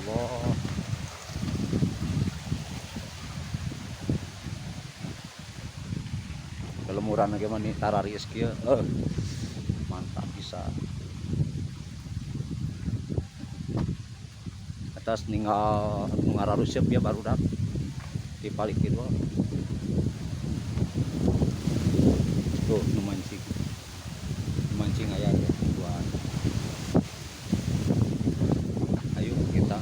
Allah. Kelemuran lagi mah nih tararis kieu. Mantap bisa. Atas ninggal ngararusep ya baru dak di balik gitu. Tuh nu mancing. Mancing aya dua. Ayo kita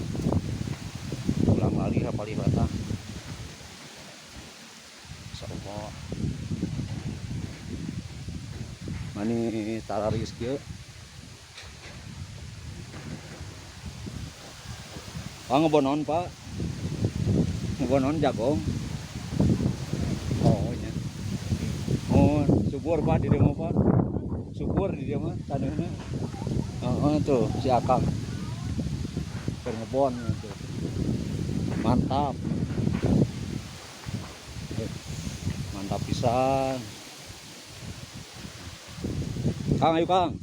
ulang lagi hapalihata. Insyaallah. Mani tararis kieu. Ngebonon Pak. Ngebonon jagong. Oh nya. Oh, subur Pak di dieu mah Pak. Subur di dieu mah taneuhna. Heeh tuh si Akang. Keur ngebon tuh. Mantap. Mantap pisan. Kang ayo Kang.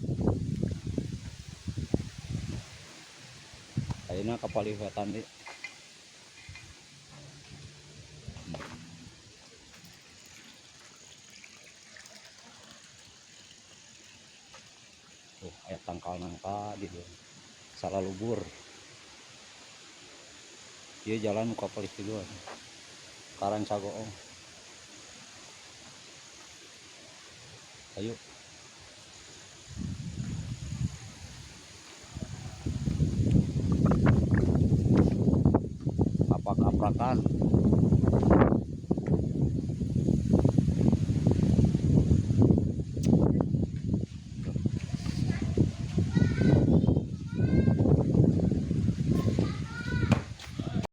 Ayeuna kapalihatan ieu. Tuh aya tangkal nangka di dieu. Salah lubur. Ieu jalan nu kapalih tiluan. Karang Sagoong. Ayo.